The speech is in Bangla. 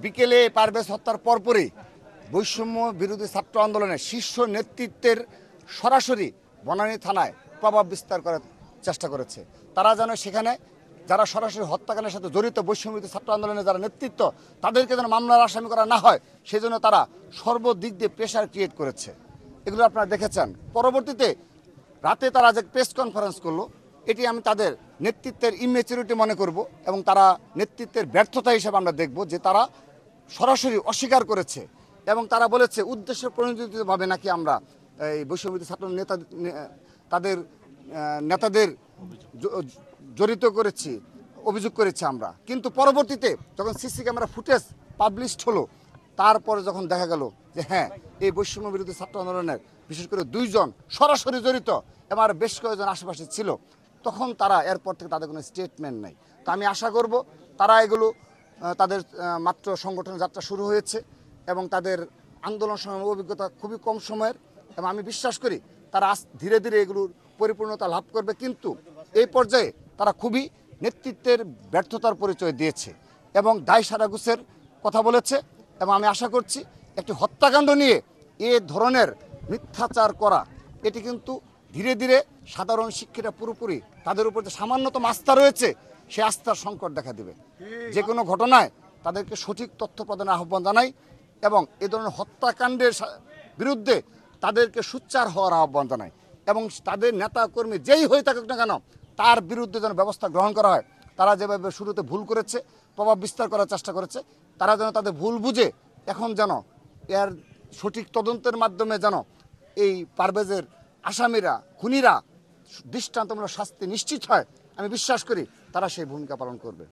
বিকেলে পারভেজ হত্যার পরপরই বৈষম্য বিরোধী ছাত্র আন্দোলনের শীর্ষ নেতৃত্বের সরাসরি বনানী থানায় প্রভাব বিস্তার করার চেষ্টা করেছে। তারা যেন সেখানে যারা সরাসরি হত্যাকাণ্ডের সাথে জড়িত বৈষম্য বিরোধী ছাত্র আন্দোলনের যারা নেতৃত্ব তাদেরকে যেন মামলার আসামি করা না হয়, সেজন্য তারা সর্বদিক দিয়ে প্রেশার ক্রিয়েট করেছে। এগুলো আপনারা দেখেছেন। পরবর্তীতে রাতে তারা যে প্রেস কনফারেন্স করলো, এটি আমি তাদের নেতৃত্বের ইমেচুরিটি মনে করব এবং তারা নেতৃত্বের ব্যর্থতা হিসেবে আমরা দেখব যে তারা সরাসরি অস্বীকার করেছে এবং তারা বলেছে উদ্দেশ্য প্রণোদিতভাবে নাকি আমরা এই বৈষম্যবিরোধী ছাত্র তাদের নেতাদের জড়িত করেছি, অভিযোগ করেছি আমরা। কিন্তু পরবর্তীতে যখন সিসি ক্যামেরা ফুটেজ পাবলিশড হলো, তারপরে যখন দেখা গেল যে হ্যাঁ, এই বৈষম্য বিরোধী ছাত্র আন্দোলনের বিশেষ করে 2 জন সরাসরি জড়িত এবং আর বেশ কয়েকজন আশেপাশে ছিল, তখন তারা এরপর থেকে তাদের কোনো স্টেটমেন্ট নেই। তো আমি আশা করব তারা এগুলো তাদের মাত্র সংগঠনের যাত্রা শুরু হয়েছে এবং তাদের আন্দোলন সংগ্রামের অভিজ্ঞতা খুবই কম সময়ের, এবং আমি বিশ্বাস করি তারা ধীরে ধীরে এগুলোর পরিপূর্ণতা লাভ করবে। কিন্তু এই পর্যায়ে তারা খুবই নেতৃত্বের ব্যর্থতার পরিচয় দিয়েছে এবং দায় সারাগুছের কথা বলেছে। এবং আমি আশা করছি একটি হত্যাকাণ্ড নিয়ে এ ধরনের মিথ্যাচার করা, এটি কিন্তু ধীরে ধীরে সাধারণ শিক্ষিতা পুরোপুরি তাদের উপর যে সামান্যতম আস্থা রয়েছে, সে আস্থার সংকট দেখা দেবে। যে কোনো ঘটনায় তাদেরকে সঠিক তথ্য প্রদানের আহ্বান জানাই এবং এ ধরনের হত্যাকাণ্ডের বিরুদ্ধে তাদেরকে সোচ্চার হওয়ার আহ্বান জানাই এবং তাদের নেতা কর্মী যেই হয়ে থাকুক না কেন তার বিরুদ্ধে যেন ব্যবস্থা গ্রহণ করা হয়। তারা যেভাবে শুরুতে ভুল করেছে, প্রভাব বিস্তার করার চেষ্টা করেছে, তারা যেন তাদের ভুল বুঝে এখন যেন এর সঠিক তদন্তের মাধ্যমে যেন এই পারভেজের আসামিরা, খুনিরা দৃষ্টান্তমূলক শাস্তি নিশ্চিত হয়। আমি বিশ্বাস করি তারা সেই ভূমিকা পালন করবে।